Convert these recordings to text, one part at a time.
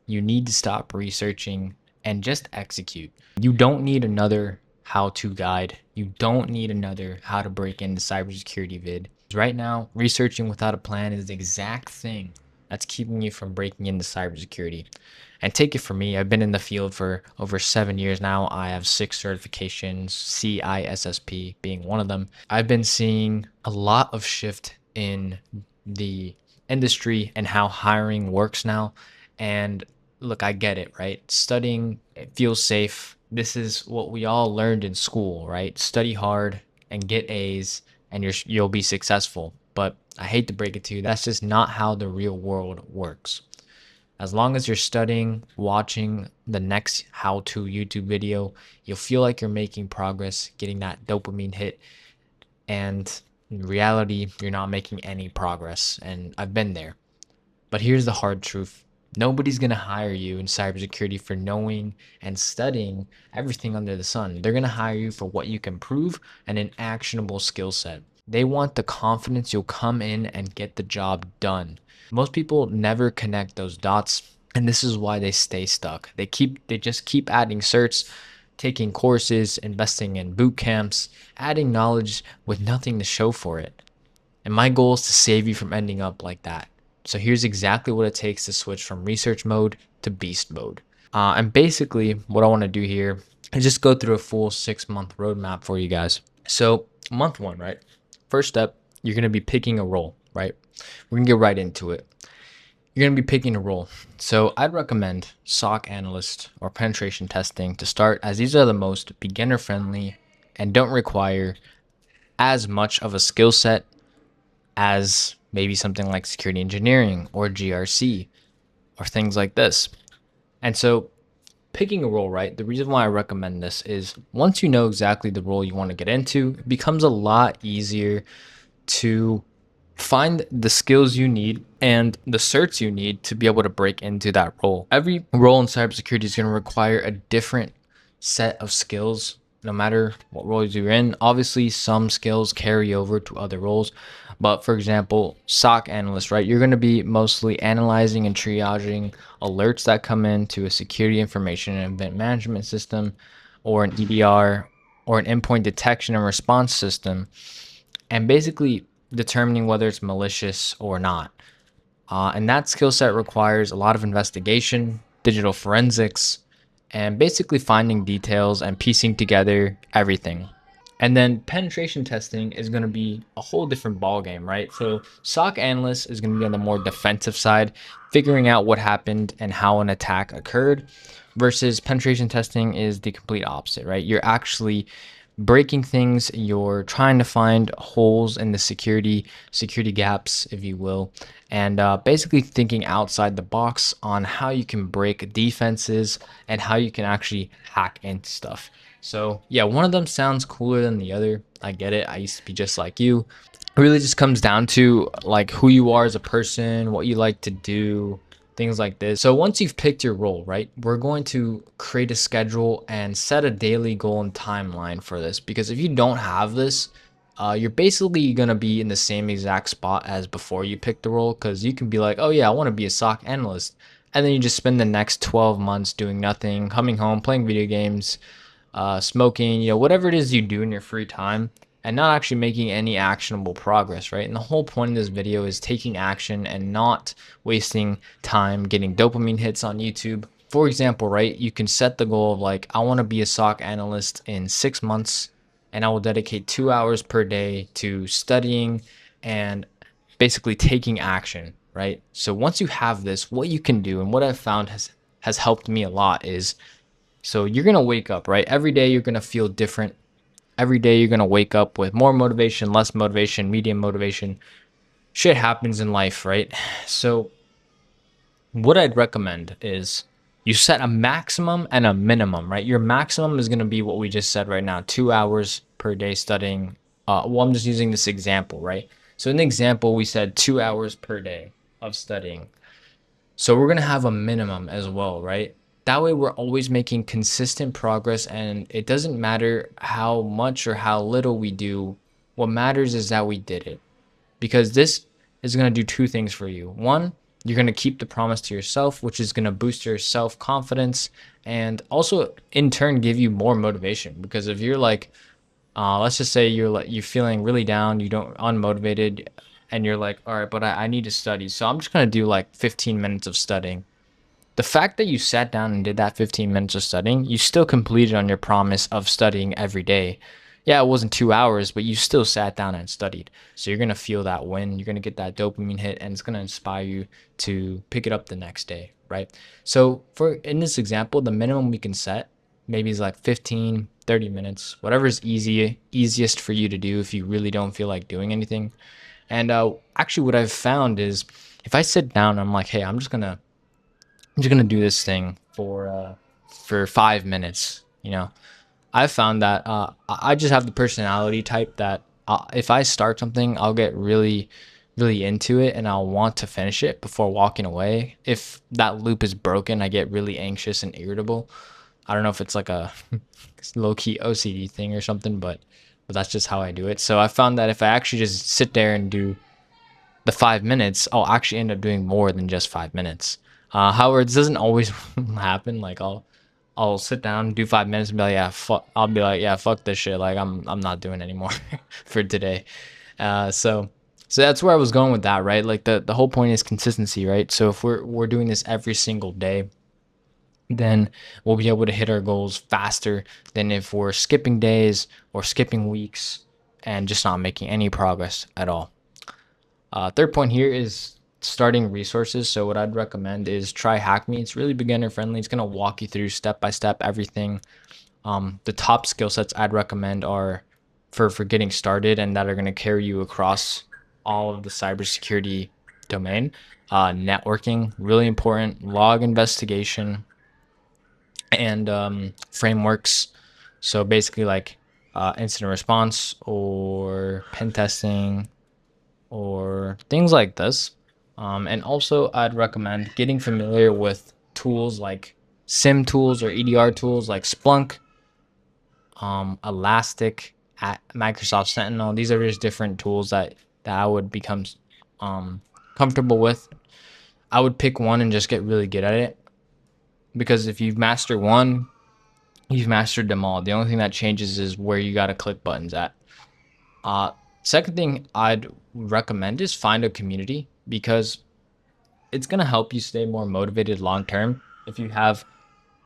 You need to stop researching and just execute. You don't need another how-to guide. You don't need another how to break into cybersecurity vid. Right now, researching without a plan is the exact thing that's keeping you from breaking into cybersecurity. And take it from me, I've been in the field for over 7 years now. I have 6 certifications, CISSP being one of them. I've been seeing a lot of shift in the industry and how hiring works now. And look, I get it, right? Studying, it feels safe. This is what we all learned in school, right? Study hard and get A's and you'll be successful. But I hate to break it to you, that's just not how the real world works. As long as you're studying, watching the next how-to YouTube video, you'll feel like you're making progress, getting that dopamine hit, and in reality, you're not making any progress. And I've been there. But here's the hard truth. Nobody's going to hire you in cybersecurity for knowing and studying everything under the sun. They're going to hire you for what you can prove and an actionable skill set. They want the confidence you'll come in and get the job done. Most people never connect those dots, and this is why they stay stuck. They just keep adding certs, taking courses, investing in boot camps, adding knowledge with nothing to show for it. And my goal is to save you from ending up like that. So here's exactly what it takes to switch from research mode to beast mode. And basically what I want to do here is just go through a full 6-month roadmap for you guys. So month one, right? First step, you're going to be picking a role, right? We're going to get right into it. You're going to be picking a role. So I'd recommend SOC analyst or penetration testing to start, as these are the most beginner friendly and don't require as much of a skill set as maybe something like security engineering or GRC or things like this. And so picking a role, right? The reason why I recommend this is once you know exactly the role you want to get into, it becomes a lot easier to find the skills you need and the certs you need to be able to break into that role. Every role in cybersecurity is going to require a different set of skills no matter what roles you're in. Obviously, some skills carry over to other roles. But for example, SOC analyst, right? You're going to be mostly analyzing and triaging alerts that come into a security information and event management system or an EDR or an endpoint detection and response system, and basically determining whether it's malicious or not. And that skill set requires a lot of investigation, digital forensics, and basically finding details and piecing together everything. And then penetration testing is going to be a whole different ballgame, right? So SOC analyst is going to be on the more defensive side, figuring out what happened and how an attack occurred, versus penetration testing is the complete opposite, right? You're actually breaking things, you're trying to find holes in the security gaps, if you will, and basically thinking outside the box on how you can break defenses and how you can actually hack into stuff. So yeah, one of them sounds cooler than the other. I get it. I used to be just like you. It really just comes down to like who you are as a person, what you like to do, things like this. So once you've picked your role, right, we're going to create a schedule and set a daily goal and timeline for this. Because if you don't have this, you're basically going to be in the same exact spot as before you picked the role. Because you can be like, oh yeah, I want to be a SOC analyst. And then you just spend the next 12 months doing nothing, coming home, playing video games, smoking, whatever it is you do in your free time, and not actually making any actionable progress, right? And the whole point of this video is taking action and not wasting time getting dopamine hits on YouTube. For example, right, you can set the goal of like, I want to be a SOC analyst in 6 months, and I will dedicate 2 hours per day to studying and basically taking action, right? So once you have this, what you can do and what I've found has helped me a lot is, so you're going to wake up, right? Every day you're going to feel different. Every day you're going to wake up with more motivation, less motivation, medium motivation. Shit happens in life, right? So what I'd recommend is you set a maximum and a minimum, right? Your maximum is going to be what we just said right now, 2 hours per day studying. Well, I'm just using this example, right? So in the example, we said 2 hours per day of studying. So we're going to have a minimum as well, right? That way we're always making consistent progress, and it doesn't matter how much or how little we do. What matters is that we did it, because this is going to do two things for you. One, You're going to keep the promise to yourself, which is going to boost your self confidence and also in turn give you more motivation. Because if you're like, let's just say you're feeling really down, you don't unmotivated, and you're like, all right, but I need to study, so I'm just gonna do like 15 minutes of studying. The fact that you sat down and did that 15 minutes of studying, you still completed on your promise of studying every day. Yeah, it wasn't 2 hours, but you still sat down and studied. So you're going to feel that win. You're going to get that dopamine hit, and it's going to inspire you to pick it up the next day, right? So for in this example, the minimum we can set maybe is like 15, 30 minutes, whatever is easiest for you to do if you really don't feel like doing anything. And actually what I've found is if I sit down, I'm like, hey, I'm just gonna do this thing for 5 minutes. I've found that I just have the personality type that if I start something, I'll get really, really into it and I'll want to finish it before walking away. If that loop is broken, I get really anxious and irritable. I don't know if it's like a low key OCD thing or something, but that's just how I do it. So I found that if I actually just sit there and do the 5 minutes, I'll actually end up doing more than just 5 minutes. However, it doesn't always happen. Like I'll sit down, do 5 minutes, and be like, yeah, fuck. I'll be like, yeah, fuck this shit. Like I'm not doing anymore for today. So that's where I was going with that, right? Like the whole point is consistency, right? So if we're doing this every single day, then we'll be able to hit our goals faster than if we're skipping days or skipping weeks and just not making any progress at all. Third point here is starting resources. So what I'd recommend is try HackMe. It's really beginner friendly. It's gonna walk you through step by step everything. The top skill sets I'd recommend are for getting started and that are gonna carry you across all of the cybersecurity domain. Networking, really important. Log investigation and frameworks. So basically like incident response or pen testing or things like this. And also, I'd recommend getting familiar with tools like SIM tools or EDR tools like Splunk, Elastic, at Microsoft Sentinel. These are just different tools that I would become um, comfortable with. I would pick one and just get really good at it because if you've mastered one, you've mastered them all. The only thing that changes is where you got to click buttons at. Uh, Second thing I'd recommend is find a community because it's going to help you stay more motivated long term if you have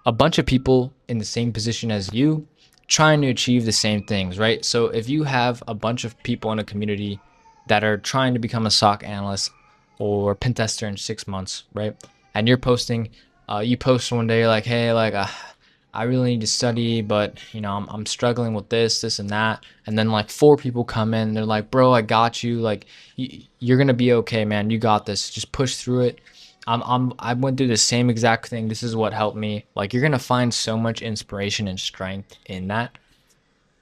a bunch of people in the same position as you trying to achieve the same things, right? So if you have a bunch of people in a community that are trying to become a SOC analyst or pen tester in 6 months, right? And you're posting, you post one day like, hey, like, I really need to study, but I'm struggling with this and that. And then like four people come in, they're like, bro, I got you. Like, you're gonna be okay, man. You got this. Just push through it. I went through the same exact thing. This is what helped me. Like, you're gonna find so much inspiration and strength in that,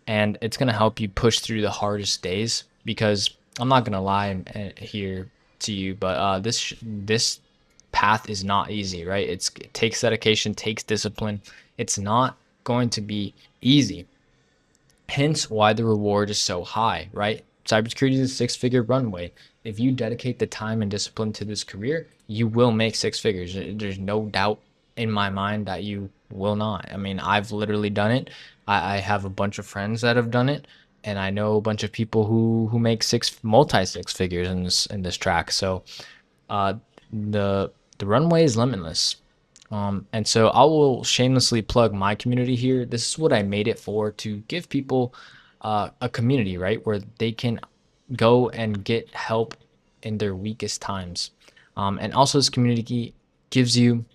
and it's gonna help you push through the hardest days. Because I'm not gonna lie here to you, but this path is not easy, right? It takes dedication, takes discipline. It's not going to be easy. Hence why the reward is so high, right? Cybersecurity is a six-figure runway. If you dedicate the time and discipline to this career, you will make six figures. There's no doubt in my mind that you will not. I mean, I've literally done it. I have a bunch of friends that have done it, and I know a bunch of people who make multi six figures in this track. So uh, the runway is limitless. And so I will shamelessly plug my community here. This is what I made it for, to give people a community, right, where they can go and get help in their weakest times. And also, this community gives you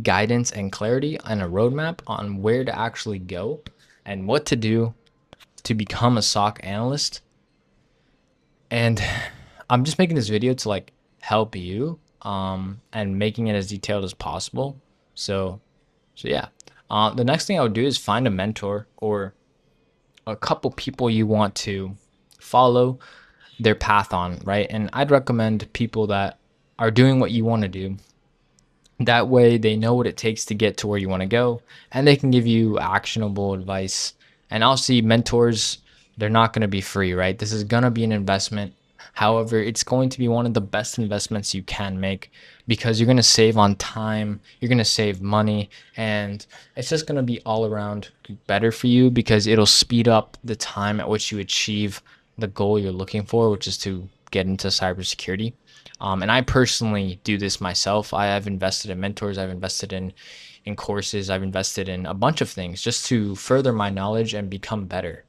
guidance and clarity and a roadmap on where to actually go and what to do to become a SOC analyst. And I'm just making this video to like help you and making it as detailed as possible. So yeah. The next thing I would do is find a mentor or a couple people you want to follow their path on, right? And I'd recommend people that are doing what you want to do. That way they know what it takes to get to where you want to go and they can give you actionable advice. And I'll see mentors, they're not going to be free, right? This is going to be an investment. However, it's going to be one of the best investments you can make because you're going to save on time, you're going to save money, and it's just going to be all around better for you because it'll speed up the time at which you achieve the goal you're looking for, which is to get into cybersecurity. And I personally do this myself. I have invested in mentors, I've invested in courses, I've invested in a bunch of things just to further my knowledge and become better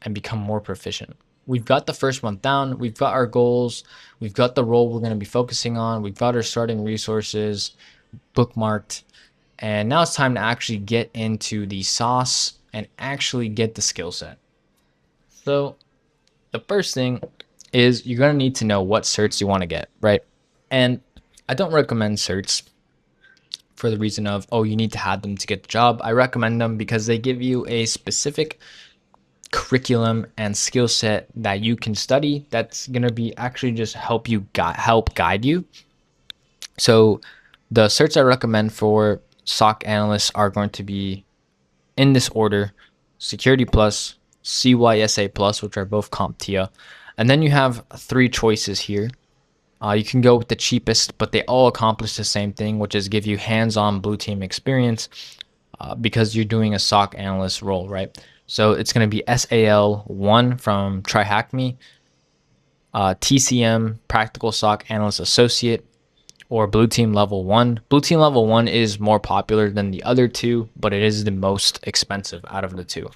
and become more proficient. We've got the first month down, we've got our goals, we've got the role we're going to be focusing on, we've got our starting resources bookmarked, and now it's time to actually get into the sauce and actually get the skill set. So, the first thing is you're going to need to know what certs you want to get, right? And I don't recommend certs for the reason of, oh, you need to have them to get the job. I recommend them because they give you a specific curriculum and skill set that you can study that's going to be actually just help guide you. So the certs I recommend for SOC analysts are going to be in this order: Security Plus, CYSA Plus, which are both CompTIA. And then you have three choices here. You can go with the cheapest, but they all accomplish the same thing, which is give you hands-on blue team experience because you're doing a SOC analyst role, right? So it's going to be SAL1 from TryHackMe, TCM Practical SOC Analyst Associate, or Blue Team Level 1. Blue Team Level 1 is more popular than the other two, but it is the most expensive out of the two.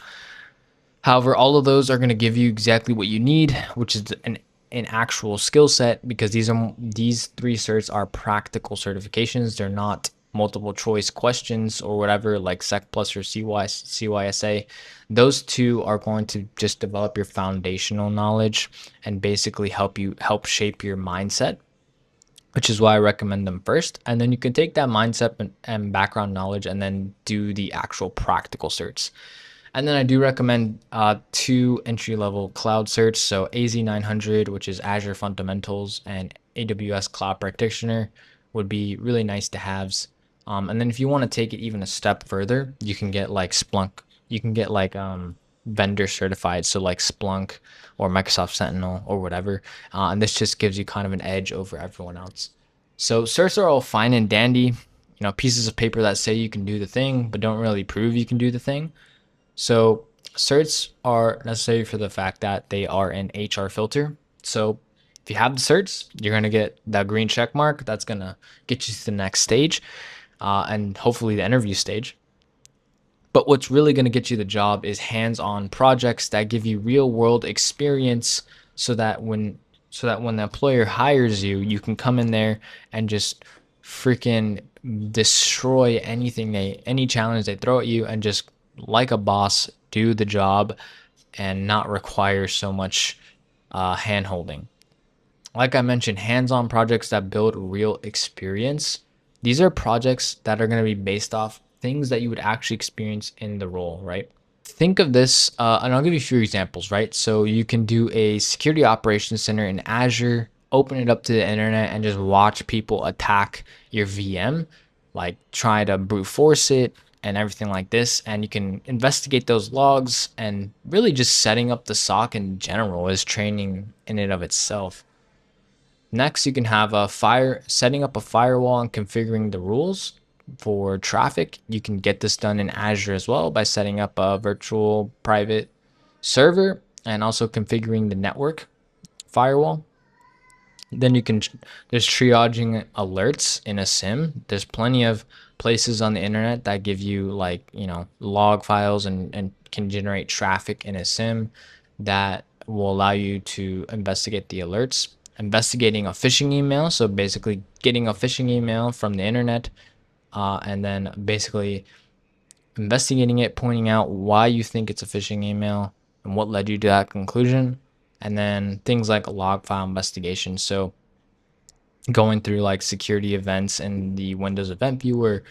However, all of those are going to give you exactly what you need, which is an actual skill set, because these three certs are practical certifications. They're not multiple choice questions or whatever like Sec Plus or CYSA. Those two are going to just develop your foundational knowledge and basically help shape your mindset, which is why I recommend them first. And then you can take that mindset and background knowledge and then do the actual practical certs. And then I do recommend two entry-level cloud certs. So AZ900, which is Azure Fundamentals, and AWS Cloud Practitioner would be really nice to haves. And then if you want to take it even a step further, you can get like Splunk. You can get like vendor certified, so like Splunk or Microsoft Sentinel or whatever. And this just gives you kind of an edge over everyone else. So certs are all fine and dandy, pieces of paper that say you can do the thing, but don't really prove you can do the thing. So certs are necessary for the fact that they are an HR filter. So if you have the certs, you're going to get that green check mark. That's going to get you to the next stage and hopefully the interview stage. But what's really going to get you the job is hands-on projects that give you real-world experience so that when the employer hires you, you can come in there and just freaking destroy any challenge they throw at you and just like a boss, do the job and not require so much hand holding. Like I mentioned, hands-on projects that build real experience. These are projects that are going to be based off things that you would actually experience in the role, right? Think of this, and I'll give you a few examples, right? So you can do a security operations center in Azure, open it up to the internet, and just watch people attack your VM, like try to brute force it and everything like this. And you can investigate those logs, and really just setting up the SOC in general is training in and of itself. Next, you can have setting up a firewall and configuring the rules for traffic. You can get this done in Azure as well by setting up a virtual private server and also configuring the network firewall. Then there's triaging alerts in a SIM. There's plenty of places on the internet that give you log files and can generate traffic in a SIM that will allow you to investigate the alerts. Investigating a phishing email, so basically getting a phishing email from the internet and then basically investigating it, pointing out why you think it's a phishing email and what led you to that conclusion. And then things like a log file investigation, so going through like security events in the Windows Event Viewer,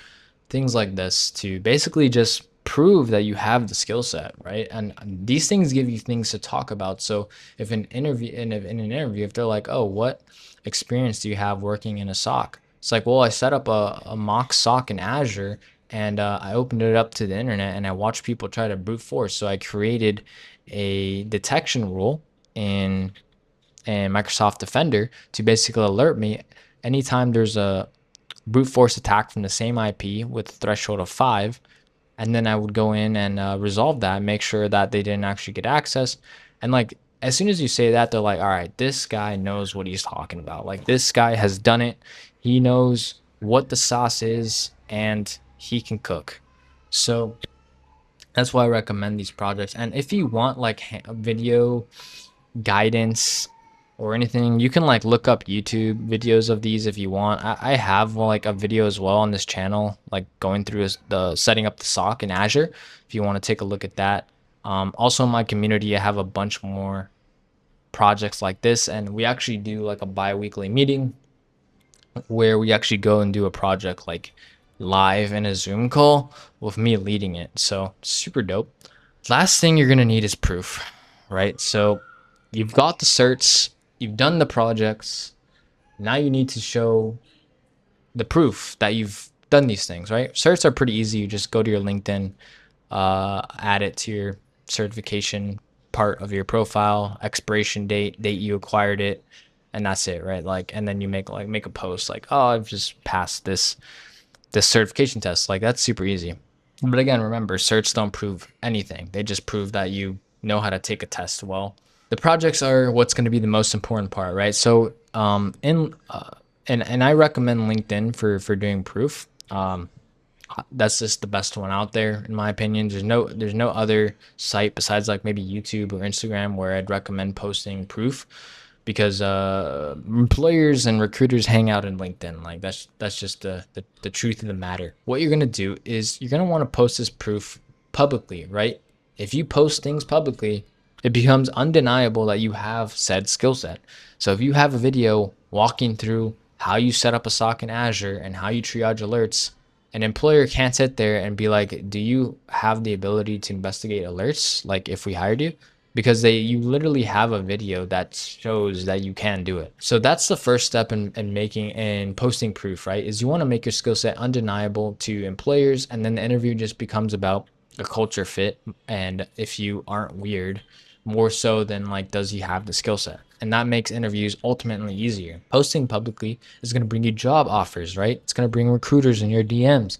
things like this, to basically just prove that you have the skill set, right? And these things give you things to talk about. So if in an interview, if they're like, oh, what experience do you have working in a SOC? It's like, well, I set up a mock SOC in Azure, and I opened it up to the internet and I watched people try to brute force. So I created a detection rule in and Microsoft Defender to basically alert me anytime there's a brute force attack from the same IP with a threshold of 5. And then I would go in and resolve that, make sure that they didn't actually get access. And like, as soon as you say that, they're like, all right, this guy knows what he's talking about. Like, this guy has done it. He knows what the sauce is and he can cook. So that's why I recommend these projects. And if you want like video guidance or anything, you can like look up YouTube videos of these if you want. I have like a video as well on this channel, like going through the setting up the SOC in Azure, if you want to take a look at that. Also in my community, I have a bunch more projects like this, and we actually do like a bi-weekly meeting where we actually go and do a project like live in a Zoom call with me leading it. So super dope. Last thing you're gonna need is proof, right? So you've got the certs, you've done the projects. Now you need to show the proof that you've done these things, right? Certs are pretty easy. You just go to your LinkedIn, add it to your certification part of your profile, expiration date you acquired it, and that's it, right? Like, and then you make a post like, oh, I've just passed this certification test. Like, that's super easy. But again, remember, certs don't prove anything. They just prove that you know how to take a test well. The projects are what's going to be the most important part, right? So and I recommend LinkedIn for doing proof. That's just the best one out there in my opinion. There's no other site besides like maybe YouTube or Instagram where I'd recommend posting proof, because employers and recruiters hang out in LinkedIn. Like, that's just the truth of the matter. What you're gonna do is you're gonna want to post this proof publicly, right? If you post things publicly, it becomes undeniable that you have said skill set. So if you have a video walking through how you set up a SOC in Azure and how you triage alerts, an employer can't sit there and be like, do you have the ability to investigate alerts like if we hired you? Because you literally have a video that shows that you can do it. So that's the first step in making and posting proof, right? Is you want to make your skill set undeniable to employers, and then the interview just becomes about a culture fit, and if you aren't weird, more so than like, does he have the skill set? And that makes interviews ultimately easier. Posting publicly is going to bring you job offers, right? It's going to bring recruiters in your DMs.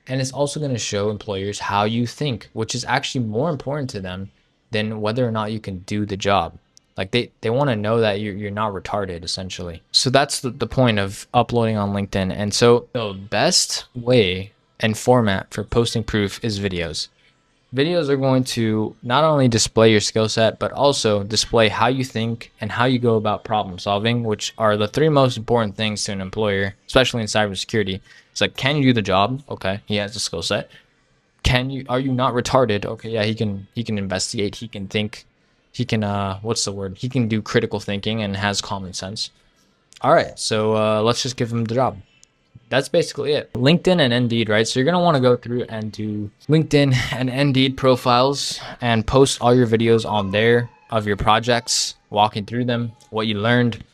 And it's also going to show employers how you think, which is actually more important to them than whether or not you can do the job. Like, they want to know that you're not retarded, essentially. So that's the point of uploading on LinkedIn. And so the best way and format for posting proof is videos. Videos are going to not only display your skill set, but also display how you think and how you go about problem solving, which are the three most important things to an employer, especially in cybersecurity. It's like, can you do the job? Okay, he has the skill set. Are you not retarded? Okay, yeah, he can investigate, he can think, he can what's the word? He can do critical thinking and has common sense. All right, so let's just give him the job. That's basically it. LinkedIn and Indeed, right? So you're going to want to go through and do LinkedIn and Indeed profiles and post all your videos on there of your projects, walking through them, what you learned,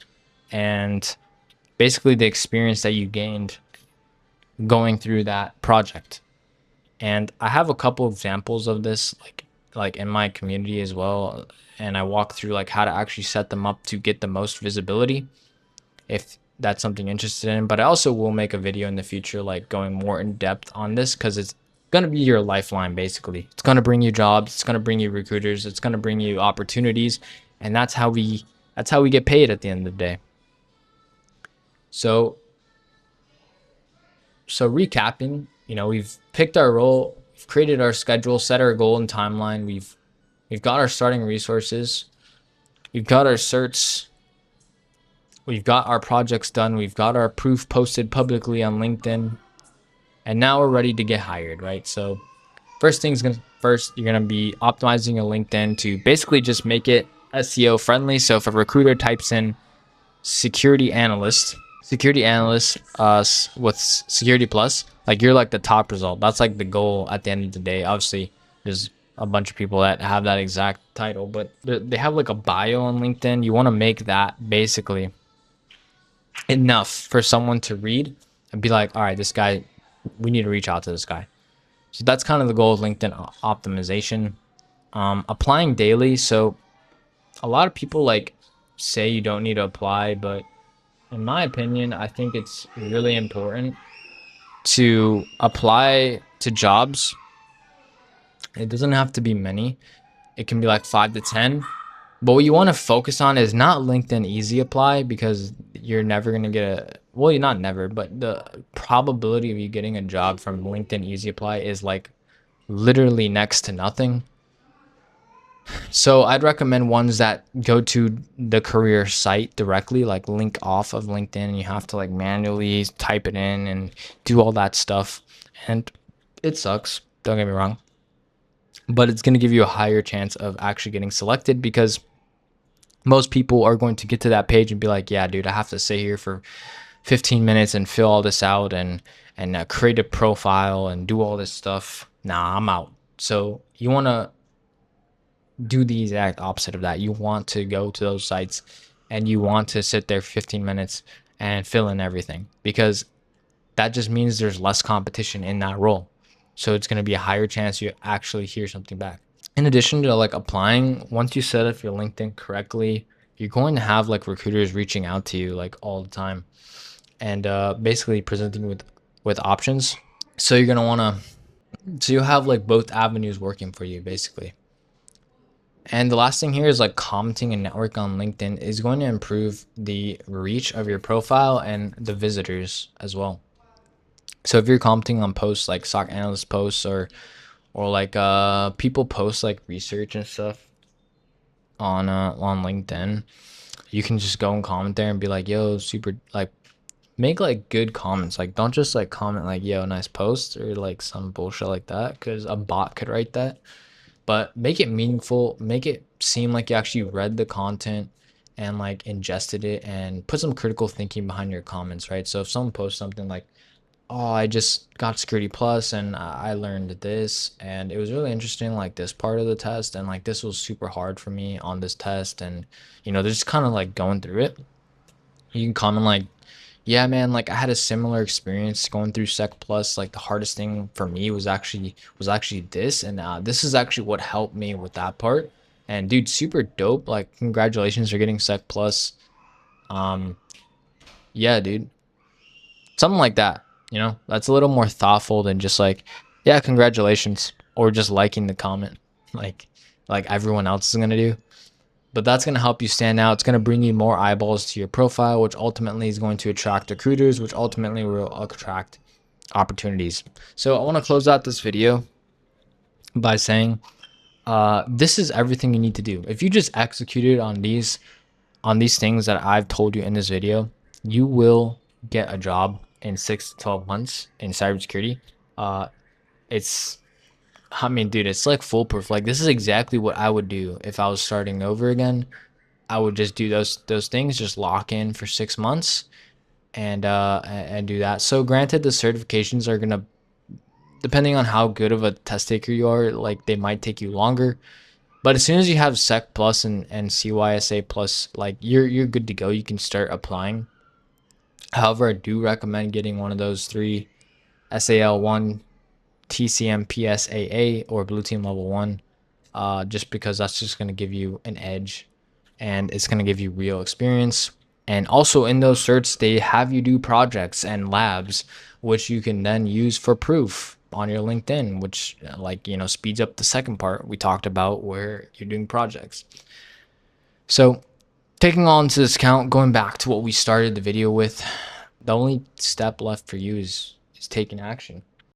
and basically the experience that you gained going through that project. And I have a couple examples of this like in my community as well, and I walk through like how to actually set them up to get the most visibility, if that's something you're interested in. But I also will make a video in the future like going more in depth on this, because it's going to be your lifeline. Basically, it's going to bring you jobs, it's going to bring you recruiters, it's going to bring you opportunities, and that's how we get paid at the end of the day. So recapping, we've picked our role, we've created our schedule, set our goal and timeline, we've got our starting resources, we've got our certs, we've got our projects done, we've got our proof posted publicly on LinkedIn, and now we're ready to get hired, right? So first, you're gonna be optimizing your LinkedIn to basically just make it SEO friendly. So if a recruiter types in security analyst with security plus, like, you're like the top result. That's like the goal at the end of the day. Obviously there's a bunch of people that have that exact title, but they have like a bio on LinkedIn. You want to make that basically enough for someone to read and be like, all right, this guy, we need to reach out to this guy. So that's kind of the goal of LinkedIn optimization. Applying daily. So a lot of people, like, say you don't need to apply, but in my opinion, I think it's really important to apply to jobs. It doesn't have to be many. It can be like 5 to 10. But what you want to focus on is not LinkedIn Easy Apply, because you're never going to get well, you're not never, but the probability of you getting a job from LinkedIn Easy Apply is like literally next to nothing. So I'd recommend ones that go to the career site directly, like link off of LinkedIn, and you have to like manually type it in and do all that stuff. And it sucks, don't get me wrong, but it's going to give you a higher chance of actually getting selected, because most people are going to get to that page and be like, yeah, dude, I have to sit here for 15 minutes and fill all this out and create a profile and do all this stuff. Nah, I'm out. So you want to do the exact opposite of that. You want to go to those sites and you want to sit there 15 minutes and fill in everything, because that just means there's less competition in that role. So it's going to be a higher chance you actually hear something back. In addition to like applying, once you set up your LinkedIn correctly, you're going to have like recruiters reaching out to you like all the time, and basically presenting with options. So you're going to want so you have like both avenues working for you basically. And the last thing here is like commenting and network on LinkedIn is going to improve the reach of your profile and the visitors as well. So if you're commenting on posts like SOC analyst posts, or like people post like research and stuff on LinkedIn, you can just go and comment there and be like, yo, super, like, make like good comments. Like, don't just like comment like, yo, nice post, or like some bullshit like that, because a bot could write that. But make it meaningful, make it seem like you actually read the content and like ingested it, and put some critical thinking behind your comments, right? So if someone posts something like, oh, I just got security plus and I learned this and it was really interesting, like this part of the test, and like this was super hard for me on this test, and they're just kind of like going through it. You can comment like, yeah, man, like I had a similar experience going through Sec Plus. Like the hardest thing for me was actually this, and this is actually what helped me with that part. And dude, super dope. Like congratulations for getting Sec Plus. Um, yeah, dude, something like that. That's a little more thoughtful than just like, yeah, congratulations, or just liking the comment, like like everyone else is gonna do. But that's going to help you stand out. It's going to bring you more eyeballs to your profile, which ultimately is going to attract recruiters, which ultimately will attract opportunities. So I want to close out this video by saying this is everything you need to do. If you just executed on these things that I've told you in this video, you will get a job in 6 to 12 months in cybersecurity. It's I mean, dude, it's like foolproof. Like this is exactly what I would do if I was starting over again. I would just do those things, just lock in for 6 months, and do that. So granted, the certifications are gonna, depending on how good of a test taker you are, like they might take you longer. But as soon as you have Sec Plus and CYSA Plus, like you're good to go. You can start applying. However, I do recommend getting one of those three: SAL1, TCM PSAA, or Blue Team Level 1, just because that's just going to give you an edge, and it's going to give you real experience. And also in those certs, they have you do projects and labs, which you can then use for proof on your LinkedIn, which like, speeds up the second part we talked about where you're doing projects. So taking all into this account, going back to what we started the video with, the only step left for you is taking action.